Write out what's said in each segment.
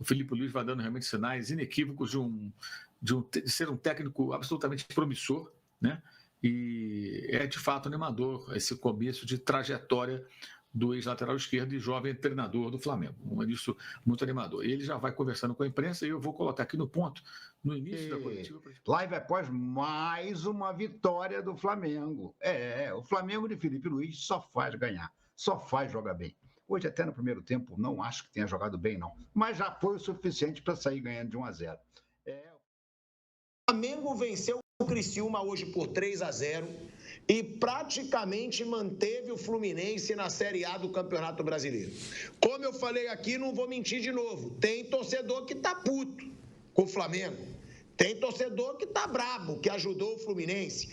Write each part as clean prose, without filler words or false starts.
o Felipe Luiz vai dando realmente sinais inequívocos de ser um técnico absolutamente promissor, né? E é de fato animador esse começo de trajetória do ex-lateral esquerdo e jovem treinador do Flamengo. Isso muito animador. Ele já vai conversando com a imprensa e eu vou colocar aqui no ponto, no início da coletiva. Live após mais uma vitória do Flamengo. O Flamengo de Felipe Luiz só faz ganhar, só faz jogar bem. Hoje, até no primeiro tempo, não acho que tenha jogado bem, não. Mas já foi o suficiente para sair ganhando de 1-0. O Flamengo venceu o Criciúma hoje por 3-0 e praticamente manteve o Fluminense na Série A do Campeonato Brasileiro. Como eu falei aqui, não vou mentir de novo, tem torcedor que tá puto com o Flamengo, tem torcedor que tá brabo, que ajudou o Fluminense.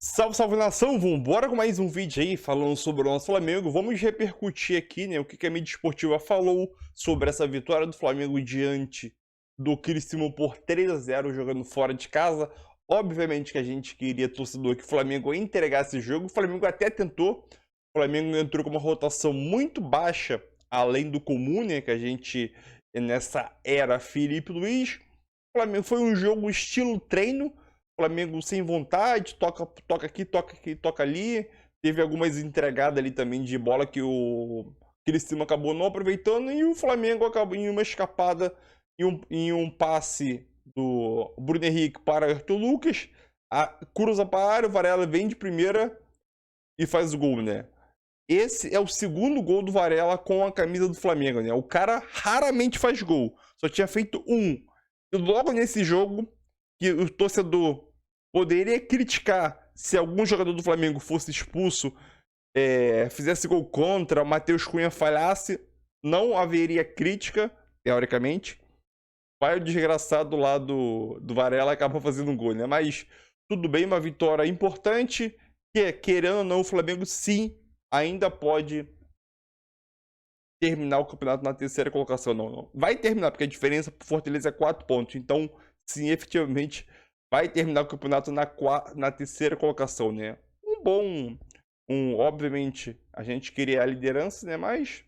Salve, salve nação, vambora com mais um vídeo aí falando sobre o nosso Flamengo. Vamos repercutir aqui, né, o que a mídia esportiva falou sobre essa vitória do Flamengo diante do Criciúma por 3-0 jogando fora de casa. Obviamente que a gente queria, torcedor, que o Flamengo entregasse esse jogo. O Flamengo até tentou. O Flamengo entrou com uma rotação muito baixa, além do comum, né, que a gente, nessa era Felipe Luiz. O Flamengo foi um jogo estilo treino. O Flamengo sem vontade, toca aqui, toca ali. Teve algumas entregadas ali também de bola que o Criciúma acabou não aproveitando. E o Flamengo acabou em uma escapada, em um passe do Bruno Henrique para Arthur Lucas, cruza para a área, o Varela vem de primeira e faz o gol, né? Esse é o segundo gol do Varela com a camisa do Flamengo, né? O cara raramente faz gol, só tinha feito um. E logo nesse jogo, que o torcedor poderia criticar se algum jogador do Flamengo fosse expulso, fizesse gol contra, o Matheus Cunha falhasse, não haveria crítica, teoricamente. Vai o desgraçado lá do Varela acaba fazendo um gol, né? Mas tudo bem, uma vitória importante, que querendo ou não, o Flamengo sim ainda pode terminar o campeonato na terceira colocação. Não. Vai terminar, porque a diferença pro Fortaleza é 4 pontos. Então, sim, efetivamente, vai terminar o campeonato na terceira colocação, né? Obviamente, a gente queria a liderança, né? Mas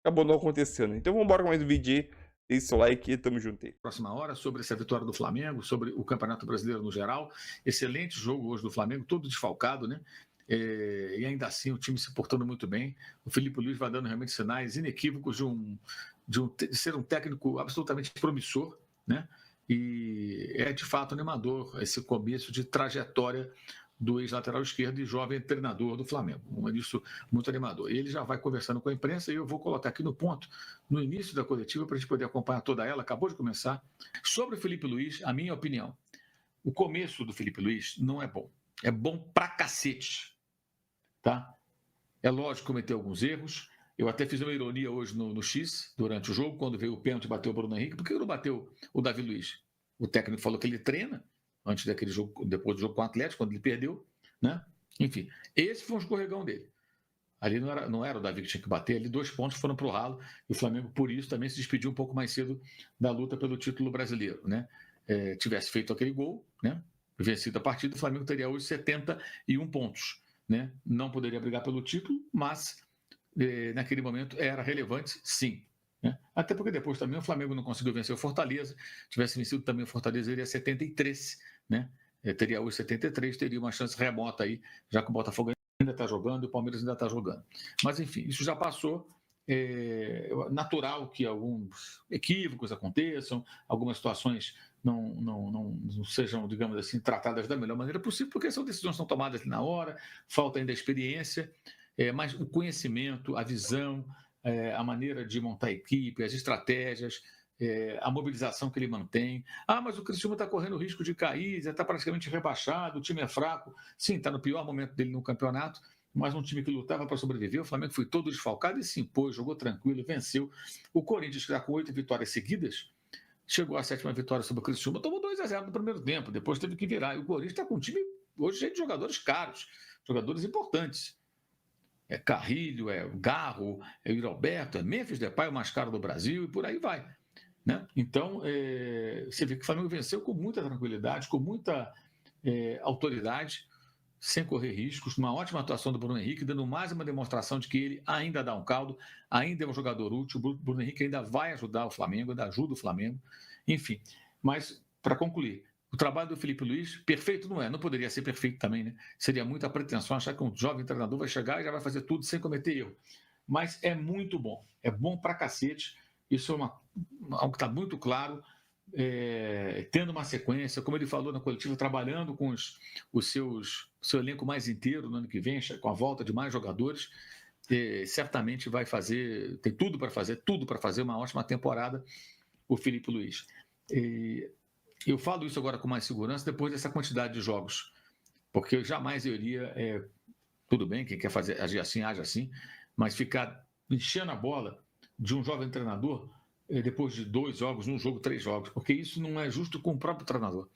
acabou não acontecendo. Então, vamos embora com mais um vídeo aí. Deixe seu like e tamo junto aí. Próxima hora, sobre essa vitória do Flamengo, sobre o Campeonato Brasileiro no geral. Excelente jogo hoje do Flamengo, todo desfalcado, né? E ainda assim o time se portando muito bem. O Felipe Luiz vai dando realmente sinais inequívocos de ser um técnico absolutamente promissor, né? E é de fato animador esse começo de trajetória do ex-lateral esquerdo e jovem treinador do Flamengo. Isso muito animador. Ele já vai conversando com a imprensa e eu vou colocar aqui no ponto, no início da coletiva, para a gente poder acompanhar toda ela. Acabou de começar. Sobre o Felipe Luiz, a minha opinião, o começo do Felipe Luiz não é bom. É bom pra cacete. Tá? É lógico que cometeu alguns erros. Eu até fiz uma ironia hoje no X, durante o jogo, quando veio o pênalti e bateu o Bruno Henrique. Por que não bateu o Davi Luiz? O técnico falou que ele treina antes daquele jogo, depois do jogo com o Atlético, quando ele perdeu, né? Enfim, esse foi um escorregão dele. Ali não era o Davi que tinha que bater, ali 2 pontos foram para o ralo, e o Flamengo, por isso, também se despediu um pouco mais cedo da luta pelo título brasileiro, né? Tivesse feito aquele gol, né? Vencido a partida, o Flamengo teria hoje 71 pontos, né? Não poderia brigar pelo título, mas naquele momento era relevante, sim. Né? Até porque depois também o Flamengo não conseguiu vencer o Fortaleza. Tivesse vencido também o Fortaleza, iria 73, né? Teria hoje 73, teria uma chance remota aí, já que o Botafogo ainda está jogando e o Palmeiras ainda está jogando. Mas enfim, isso já passou. É natural que alguns equívocos aconteçam, algumas situações não sejam, digamos assim, tratadas da melhor maneira possível, porque são decisões que são tomadas na hora, falta ainda a experiência, mas o conhecimento, a visão, a maneira de montar a equipe, as estratégias, a mobilização que ele mantém. Mas o Criciúma está correndo o risco de cair, já está praticamente rebaixado, o time é fraco. Sim, está no pior momento dele no campeonato, mas um time que lutava para sobreviver. O Flamengo foi todo desfalcado e se impôs, jogou tranquilo, venceu. O Corinthians, que está com 8 vitórias seguidas, chegou à 7ª vitória sobre o Criciúma, tomou 2-0 no primeiro tempo, depois teve que virar. E o Corinthians está com um time hoje cheio de jogadores caros, jogadores importantes. É Carrilho, é Garro, é o Roberto, é Memphis Depay, o mais caro do Brasil, e por aí vai. Né? Então, você vê que o Flamengo venceu com muita tranquilidade, com muita autoridade, sem correr riscos, uma ótima atuação do Bruno Henrique, dando mais uma demonstração de que ele ainda dá um caldo, ainda é um jogador útil, o Bruno Henrique ainda vai ajudar o Flamengo, ainda ajuda o Flamengo, enfim. Mas, para concluir, o trabalho do Felipe Luiz, perfeito não é, não poderia ser perfeito também, né? Seria muita pretensão achar que um jovem treinador vai chegar e já vai fazer tudo sem cometer erro. Mas é muito bom, é bom pra cacete, isso é algo que está muito claro, tendo uma sequência, como ele falou na coletiva, trabalhando com seu elenco mais inteiro no ano que vem, com a volta de mais jogadores, certamente vai fazer, tem tudo para fazer uma ótima temporada, o Felipe Luiz. Eu falo isso agora com mais segurança depois dessa quantidade de jogos, porque eu jamais iria, tudo bem, quem quer agir assim, age assim, mas ficar enchendo a bola de um jovem treinador depois de 2 jogos, 1 jogo, 3 jogos, porque isso não é justo com o próprio treinador.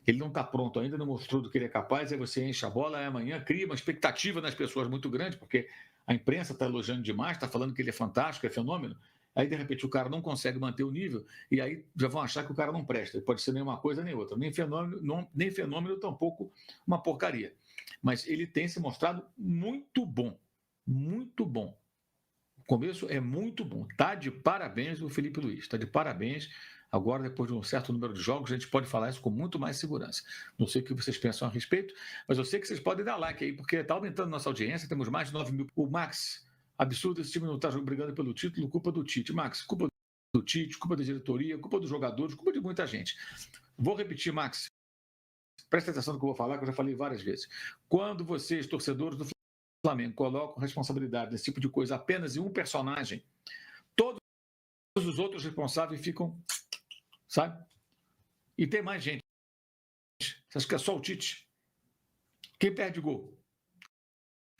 Ele não está pronto ainda, não mostrou do que ele é capaz, aí você enche a bola, aí amanhã cria uma expectativa nas pessoas muito grande, porque a imprensa está elogiando demais, está falando que ele é fantástico, é fenômeno, aí de repente o cara não consegue manter o nível, e aí já vão achar que o cara não presta, ele pode ser nem uma coisa nem outra, nem fenômeno tampouco uma porcaria. Mas ele tem se mostrado muito bom, muito bom. O começo é muito bom. Está de parabéns o Felipe Luiz. Está de parabéns. Agora, depois de um certo número de jogos, a gente pode falar isso com muito mais segurança. Não sei o que vocês pensam a respeito, mas eu sei que vocês podem dar like aí, porque está aumentando nossa audiência. Temos mais de 9 mil. O Max, absurdo, esse time não está brigando pelo título, culpa do Tite. Max, culpa do Tite, culpa da diretoria, culpa dos jogadores, culpa de muita gente. Vou repetir, Max. Presta atenção no que eu vou falar, que eu já falei várias vezes. Quando vocês, torcedores do Flamengo, colocam responsabilidade nesse tipo de coisa apenas em um personagem, todos os outros responsáveis ficam, sabe? E tem mais gente. Você acha que é só o Tite? Quem perde gol?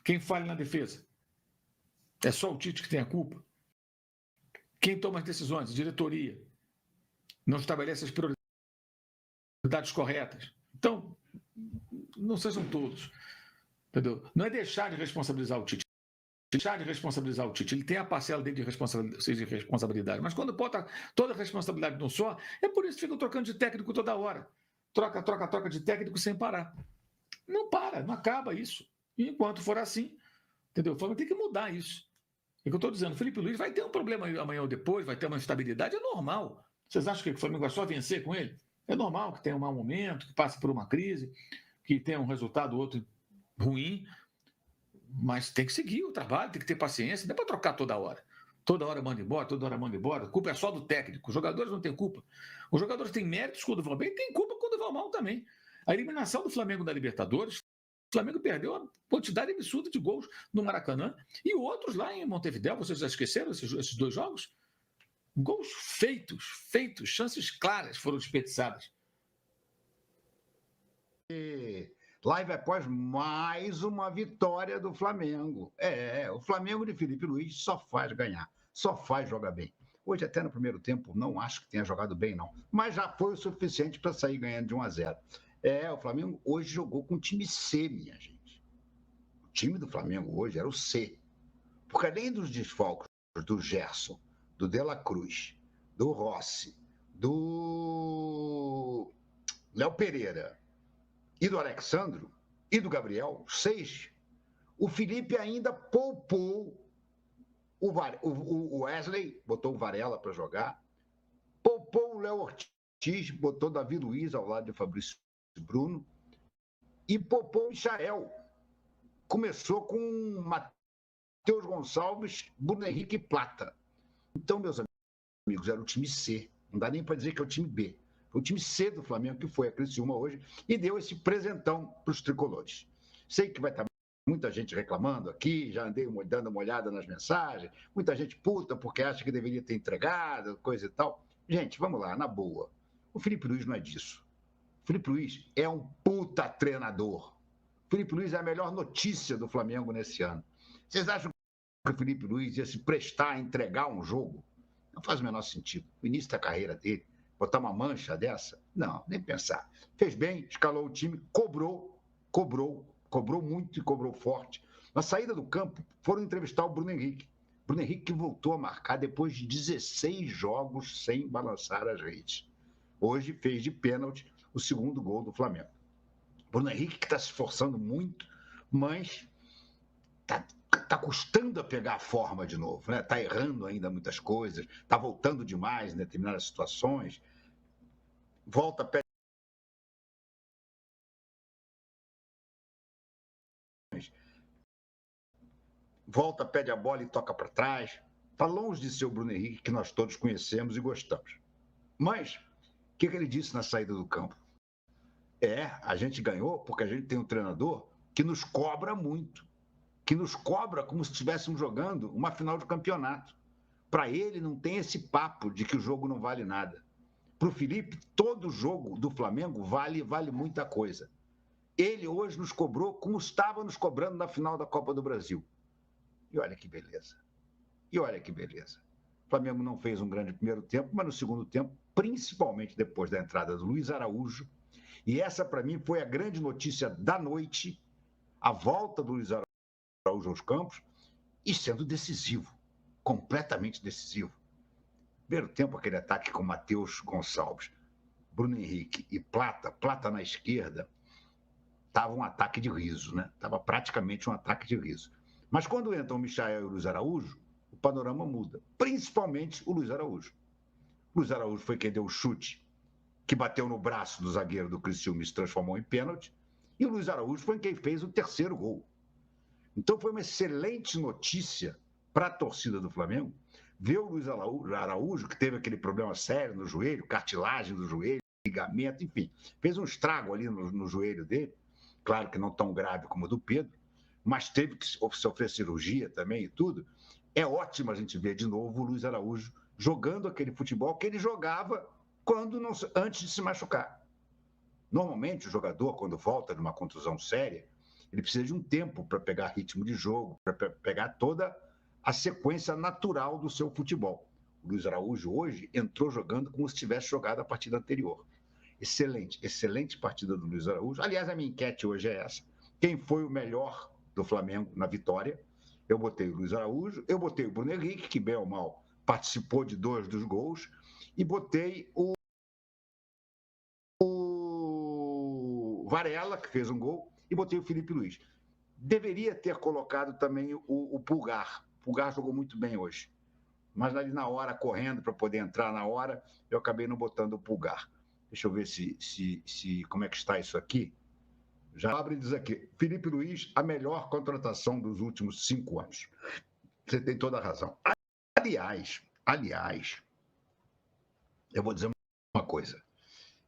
Quem falha na defesa? É só o Tite que tem a culpa? Quem toma as decisões? A diretoria. Não estabelece as prioridades corretas. Então, não sejam todos. Entendeu? Não é deixar de responsabilizar o Tite. Ele tem a parcela dele de responsabilidade. Mas quando bota toda a responsabilidade num só, é por isso que ficam trocando de técnico toda hora. Troca de técnico sem parar. Não para, não acaba isso. E enquanto for assim, entendeu? O Flamengo tem que mudar isso. É o que eu estou dizendo. O Felipe Luiz vai ter um problema amanhã ou depois, vai ter uma instabilidade, é normal. Vocês acham que o Flamengo vai só vencer com ele? É normal que tenha um mau momento, que passe por uma crise, que tenha um resultado ou outro ruim, mas tem que seguir o trabalho, tem que ter paciência, não é para trocar toda hora. Toda hora manda embora, a culpa é só do técnico, os jogadores não têm culpa. Os jogadores têm méritos quando vão bem e têm culpa quando vão mal também. A eliminação do Flamengo da Libertadores, o Flamengo perdeu uma quantidade absurda de gols no Maracanã e outros lá em Montevidéu, vocês já esqueceram esses 2 jogos? Gols feitos, chances claras foram desperdiçadas. Live após mais uma vitória do Flamengo. O Flamengo de Felipe Luiz só faz ganhar, só faz jogar bem. Hoje, até no primeiro tempo, não acho que tenha jogado bem, não. Mas já foi o suficiente para sair ganhando de 1-0. O Flamengo hoje jogou com o time C, minha gente. O time do Flamengo hoje era o C. Porque além dos desfalques do Gerson, do De La Cruz, do Rossi, do Léo Pereira, e do Alexandro, e do Gabriel, 6, o Felipe ainda poupou o Wesley, botou o Varela para jogar, poupou o Léo Ortiz, botou o Davi Luiz ao lado de Fabrício Bruno, e poupou o Michael. Começou com Matheus Gonçalves, Bruno Henrique e Plata. Então, meus amigos, era o time C, não dá nem para dizer que é o time B. O time C do Flamengo, que foi a Criciúma hoje, e deu esse presentão para os tricolores. Sei que vai estar muita gente reclamando aqui, já andei dando uma olhada nas mensagens, muita gente puta porque acha que deveria ter entregado, coisa e tal. Gente, vamos lá, na boa. O Felipe Luiz não é disso. O Felipe Luiz é um puta treinador. O Felipe Luiz é a melhor notícia do Flamengo nesse ano. Vocês acham que o Felipe Luiz ia se prestar a entregar um jogo? Não faz o menor sentido. O início da carreira dele, botar uma mancha dessa? Não, nem pensar. Fez bem, escalou o time, cobrou muito e cobrou forte. Na saída do campo, foram entrevistar o Bruno Henrique. Bruno Henrique que voltou a marcar depois de 16 jogos sem balançar as redes. Hoje fez de pênalti o segundo gol do Flamengo. Bruno Henrique que está se esforçando muito, mas tá custando a pegar a forma de novo, né? Tá errando ainda muitas coisas, tá voltando demais em determinadas situações, volta, pede a bola e toca para trás. Tá longe de ser o Bruno Henrique que nós todos conhecemos e gostamos. Mas o que ele disse na saída do campo? A gente ganhou porque a gente tem um treinador que nos cobra muito, que nos cobra como se estivéssemos jogando uma final de campeonato. Para ele, não tem esse papo de que o jogo não vale nada. Para o Felipe, todo jogo do Flamengo vale muita coisa. Ele hoje nos cobrou como estava nos cobrando na final da Copa do Brasil. E olha que beleza. O Flamengo não fez um grande primeiro tempo, mas no segundo tempo, principalmente depois da entrada do Luiz Araújo, e essa para mim foi a grande notícia da noite, a volta do Luiz Araújo aos campos e sendo decisivo, completamente decisivo. Primeiro tempo, aquele ataque com Matheus Gonçalves, Bruno Henrique e Plata na esquerda, estava um ataque de riso, né? Estava praticamente um ataque de riso. Mas quando entram o Michael e o Luiz Araújo, o panorama muda, principalmente o Luiz Araújo. O Luiz Araújo foi quem deu o chute, que bateu no braço do zagueiro do Criciúma e se transformou em pênalti, e o Luiz Araújo foi quem fez o terceiro gol. Então foi uma excelente notícia para a torcida do Flamengo ver o Luiz Araújo, que teve aquele problema sério no joelho, cartilagem do joelho, ligamento, enfim, fez um estrago ali no joelho dele, claro que não tão grave como o do Pedro, mas teve que sofrer cirurgia também e tudo. É ótimo a gente ver de novo o Luiz Araújo jogando aquele futebol que ele jogava antes de se machucar. Normalmente, o jogador, quando volta de uma contusão séria, ele precisa de um tempo para pegar ritmo de jogo, para pegar toda a sequência natural do seu futebol. O Luiz Araújo hoje entrou jogando como se tivesse jogado a partida anterior. Excelente partida do Luiz Araújo. Aliás, a minha enquete hoje é essa. Quem foi o melhor do Flamengo na vitória? Eu botei o Luiz Araújo, eu botei o Bruno Henrique, que bem ou mal participou de 2 dos gols, e botei o Varela, que fez um gol, e botei o Felipe Luiz. Deveria ter colocado também o Pulgar. O Pulgar jogou muito bem hoje. Mas ali na hora, correndo para poder entrar na hora, eu acabei não botando o Pulgar. Deixa eu ver como é que está isso aqui. Já abre e diz aqui, Felipe Luiz, a melhor contratação dos últimos 5 anos. Você tem toda a razão. Aliás, eu vou dizer uma coisa.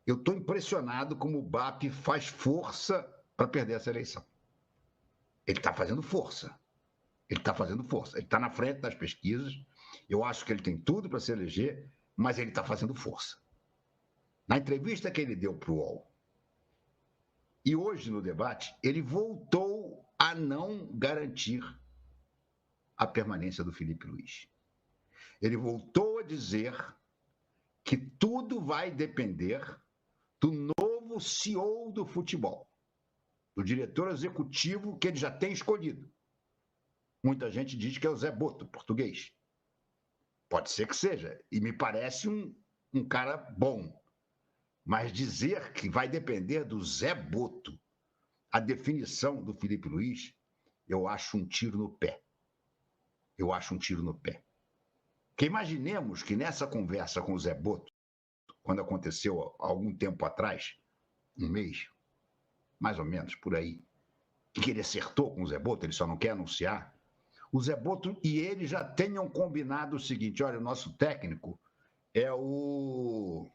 Eu estou impressionado como o BAP faz força para perder essa eleição. Ele está fazendo força. Ele está na frente das pesquisas. Eu acho que ele tem tudo para se eleger, mas ele está fazendo força. Na entrevista que ele deu para o UOL, e hoje no debate, ele voltou a não garantir a permanência do Felipe Luiz. Ele voltou a dizer que tudo vai depender do novo CEO do futebol, do diretor executivo que ele já tem escolhido. Muita gente diz que é o Zé Boto, português. Pode ser que seja, e me parece um cara bom. Mas dizer que vai depender do Zé Boto a definição do Felipe Luiz, eu acho um tiro no pé. Porque imaginemos que nessa conversa com o Zé Boto, quando aconteceu há algum tempo atrás, 1 mês, mais ou menos, por aí, que ele acertou com o Zé Boto, ele só não quer anunciar, o Zé Boto e ele já tenham combinado o seguinte, olha, o nosso técnico é o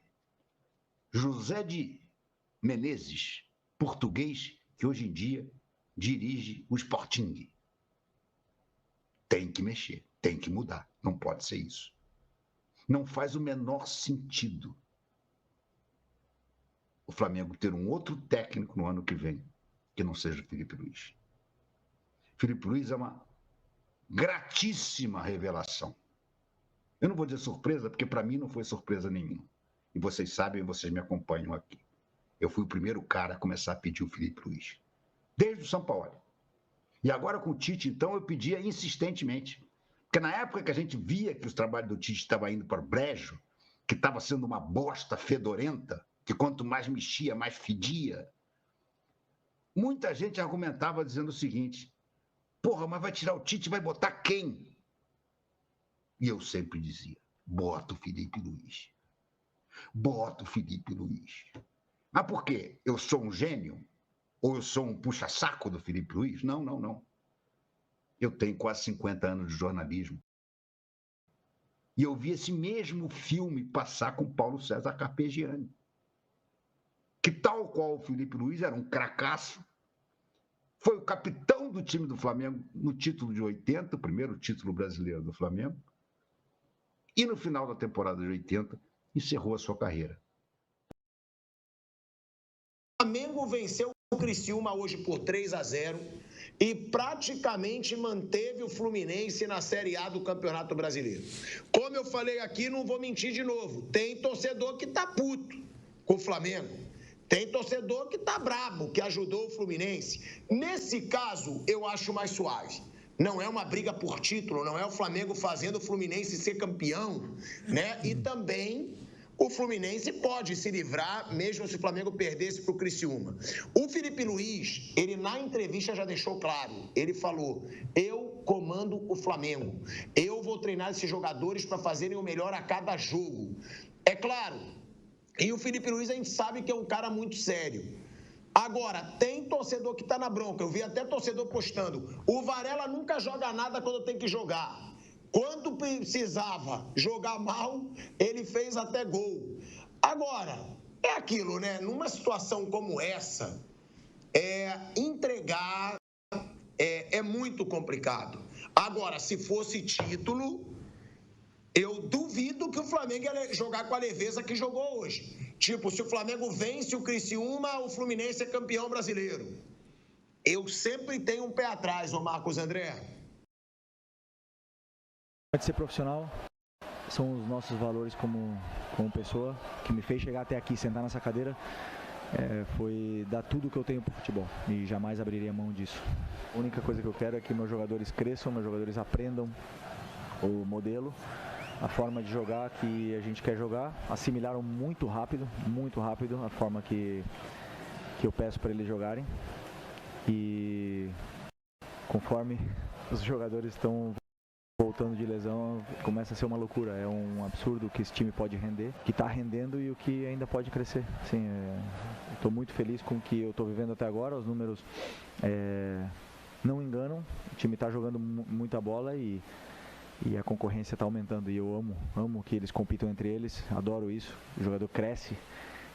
José de Menezes, português, que hoje em dia dirige o Sporting. Tem que mexer, tem que mudar, não pode ser isso. Não faz o menor sentido o Flamengo ter um outro técnico no ano que vem, que não seja o Felipe Luiz. Felipe Luiz é uma gratíssima revelação. Eu não vou dizer surpresa, porque para mim não foi surpresa nenhuma. E vocês sabem, vocês me acompanham aqui. Eu fui o primeiro cara a começar a pedir o Felipe Luiz. Desde o São Paulo. E agora com o Tite, então, eu pedia insistentemente. Porque na época que a gente via que os trabalhos do Tite estavam indo para o brejo, que estava sendo uma bosta fedorenta, que quanto mais mexia, mais fedia, muita gente argumentava dizendo o seguinte: porra, mas vai tirar o Tite, vai botar quem? E eu sempre dizia: bota o Felipe Luiz. Bota o Felipe Luiz. Mas por quê? Eu sou um gênio? Ou eu sou um puxa-saco do Felipe Luiz? Não, não, não. Eu tenho quase 50 anos de jornalismo. E eu vi esse mesmo filme passar com Paulo César Carpegiani, que, tal qual o Felipe Luiz, era um cracaço, foi o capitão do time do Flamengo no título de 80, o primeiro título brasileiro do Flamengo, e no final da temporada de 80, encerrou a sua carreira. O Flamengo venceu o Criciúma hoje por 3-0 e praticamente manteve o Fluminense na Série A do Campeonato Brasileiro. Como eu falei aqui, não vou mentir de novo, tem torcedor que tá puto com o Flamengo. Tem torcedor que tá brabo, que ajudou o Fluminense. Nesse caso, eu acho mais suave. Não é uma briga por título, não é o Flamengo fazendo o Fluminense ser campeão, né? E também o Fluminense pode se livrar, mesmo se o Flamengo perdesse para o Criciúma. O Felipe Luiz, ele na entrevista já deixou claro, ele falou: eu comando o Flamengo, eu vou treinar esses jogadores para fazerem o melhor a cada jogo. É claro, e o Felipe Luiz a gente sabe que é um cara muito sério. Agora, tem torcedor que está na bronca, eu vi até torcedor postando: o Varela nunca joga nada quando tem que jogar. Quando precisava jogar mal, ele fez até gol. Agora, é aquilo, né? Numa situação como essa, entregar é muito complicado. Agora, se fosse título, eu duvido que o Flamengo ia jogar com a leveza que jogou hoje. Tipo, se o Flamengo vence o Criciúma, o Fluminense é campeão brasileiro. Eu sempre tenho um pé atrás, ô Marcos André. Pode ser profissional, são os nossos valores como pessoa, que me fez chegar até aqui, sentar nessa cadeira, foi dar tudo o que eu tenho para o futebol e jamais abriria mão disso. A única coisa que eu quero é que meus jogadores cresçam, meus jogadores aprendam o modelo, a forma de jogar que a gente quer jogar, assimilaram muito rápido a forma que eu peço para eles jogarem, e conforme os jogadores estão voltando de lesão, começa a ser uma loucura, é um absurdo o que esse time pode render, que está rendendo e o que ainda pode crescer. Sim, estou muito feliz com o que eu estou vivendo até agora, os números não enganam, o time está jogando muita bola e a concorrência está aumentando, e eu amo que eles compitam entre eles, adoro isso, o jogador cresce,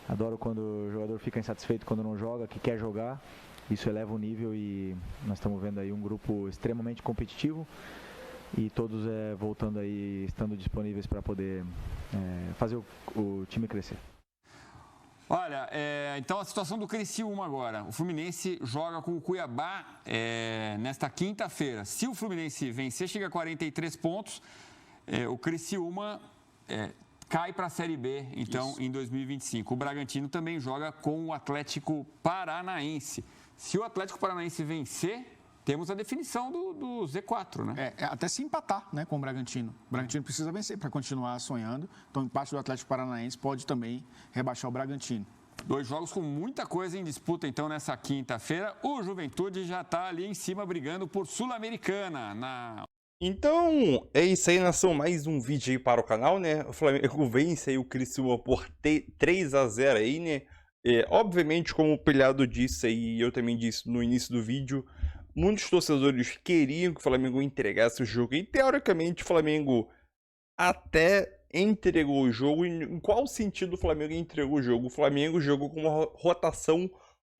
adoro quando o jogador fica insatisfeito quando não joga, que quer jogar, isso eleva o nível, e nós estamos vendo aí um grupo extremamente competitivo, e todos voltando aí, estando disponíveis para poder fazer o time crescer. Olha, então a situação do Criciúma agora. O Fluminense joga com o Cuiabá nesta quinta-feira. Se o Fluminense vencer, chega a 43 pontos. O Criciúma cai para a Série B, então, isso, em 2025. O Bragantino também joga com o Atlético Paranaense. Se o Atlético Paranaense vencer, temos a definição do Z4, né? Até se empatar, né, com o Bragantino. O Bragantino precisa vencer para continuar sonhando. Então, o empate do Atlético Paranaense pode também rebaixar o Bragantino. 2 jogos com muita coisa em disputa, então, nessa quinta-feira. O Juventude já está ali em cima, brigando por Sul-Americana. Então, é isso aí, nação. Mais um vídeo aí para o canal, né? O Flamengo vence aí o Criciúma por 3-0 aí, né? Obviamente, como o Pilhado disse aí, eu também disse no início do vídeo, muitos torcedores queriam que o Flamengo entregasse o jogo. E, teoricamente, o Flamengo até entregou o jogo. Em qual sentido o Flamengo entregou o jogo? O Flamengo jogou com uma rotação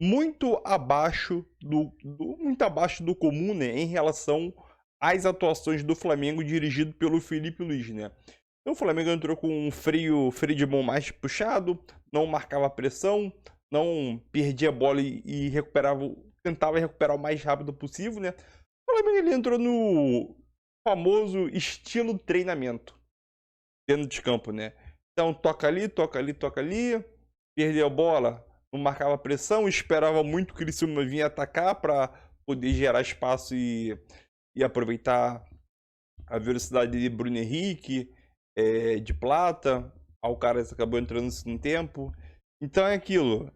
muito abaixo do comum, né? Em relação às atuações do Flamengo dirigido pelo Felipe Luiz, né? Então, o Flamengo entrou com um freio de mão mais puxado, não marcava pressão, não perdia a bola e tentava recuperar o mais rápido possível, né? O Flamengo ele entrou no famoso estilo treinamento dentro de campo, né? Então toca ali, perdeu a bola, não marcava pressão, esperava muito que o Criciúma vinha atacar para poder gerar espaço e aproveitar a velocidade de Bruno Henrique, de Plata. Alcaraz acabou entrando no segundo tempo. Então é aquilo.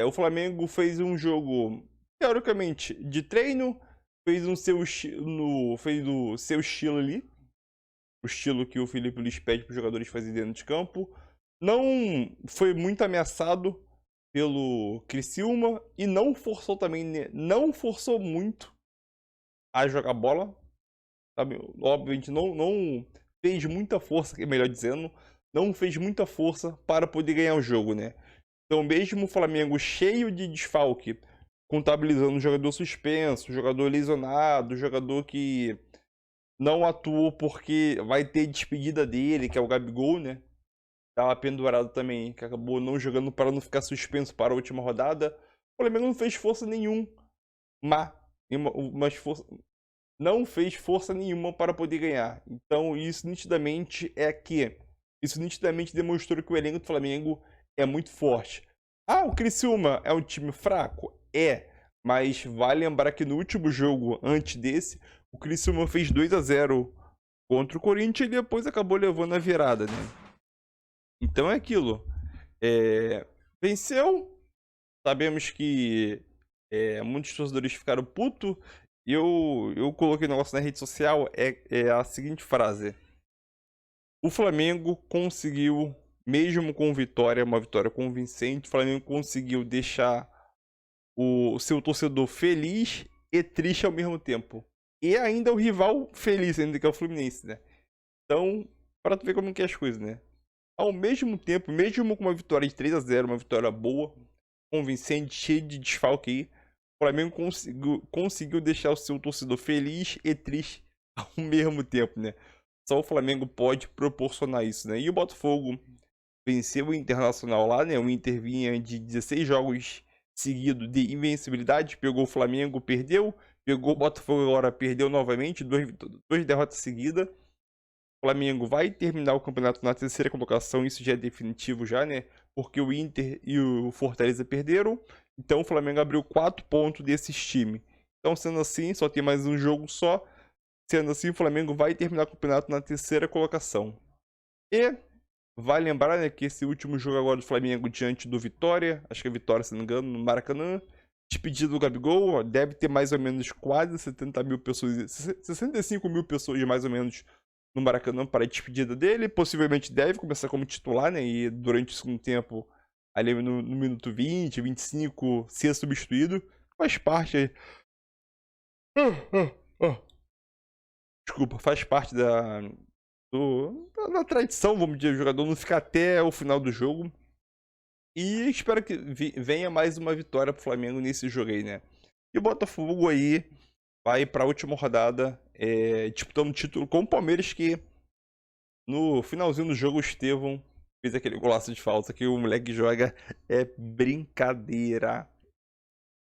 O Flamengo fez um jogo teoricamente, de treino, fez do seu estilo ali, o estilo que o Felipe Luiz pede para os jogadores fazerem dentro de campo. Não foi muito ameaçado pelo Criciúma e não forçou também, não forçou muito a jogar bola, sabe? Obviamente não fez muita força, melhor dizendo, não fez muita força para poder ganhar o jogo, né? Então, mesmo o Flamengo cheio de desfalque, contabilizando jogador suspenso, jogador lesionado, jogador que não atuou porque vai ter despedida dele, que é o Gabigol, né? Tava pendurado também, que acabou não jogando para não ficar suspenso para a última rodada. O Flamengo não fez força nenhuma, não fez força nenhuma para poder ganhar. Então isso nitidamente demonstrou que o elenco do Flamengo é muito forte. O Criciúma é um time fraco? É, mas vale lembrar que no último jogo antes desse, o Criciúma fez 2-0 contra o Corinthians e depois acabou levando a virada, né? Então é aquilo. Venceu. Sabemos que muitos torcedores ficaram putos. Eu coloquei um negócio na rede social, é a seguinte frase. O Flamengo conseguiu, mesmo com vitória, uma vitória convincente, o Flamengo conseguiu deixar o seu torcedor feliz e triste ao mesmo tempo. E ainda o rival feliz, ainda que é o Fluminense, né? Então, para tu ver como que é as coisas, né? Ao mesmo tempo, mesmo com uma vitória de 3-0, uma vitória boa, convincente, cheia de desfalque aí, o Flamengo conseguiu deixar o seu torcedor feliz e triste ao mesmo tempo, né? Só o Flamengo pode proporcionar isso, né? E o Botafogo venceu o Internacional lá, né? O Inter vinha de 16 jogos seguidos de invencibilidade, pegou o Flamengo, perdeu, pegou o Botafogo agora, perdeu novamente, duas derrotas seguidas. O Flamengo vai terminar o campeonato na terceira colocação, isso já é definitivo já, né? Porque o Inter e o Fortaleza perderam, então o Flamengo abriu 4 pontos desses times. Então, sendo assim, só tem mais um jogo só. Sendo assim, o Flamengo vai terminar o campeonato na terceira colocação. E vai lembrar, né, que esse último jogo agora do Flamengo diante do Vitória, acho que é Vitória, se não me engano, no Maracanã, despedido do Gabigol, deve ter mais ou menos quase 70 mil pessoas, 65 mil pessoas mais ou menos no Maracanã para a despedida dele. Possivelmente deve começar como titular, né? E durante o segundo tempo, ali no minuto 20, 25, ser substituído. Faz parte. Desculpa, faz parte da tradição, vamos dizer, o jogador não ficar até o final do jogo. E espero que venha mais uma vitória pro Flamengo nesse jogo aí, né? E o Botafogo aí vai para a última rodada disputando o título com o Palmeiras, que no finalzinho do jogo o Estevão fez aquele golaço de falta que o moleque joga, é brincadeira.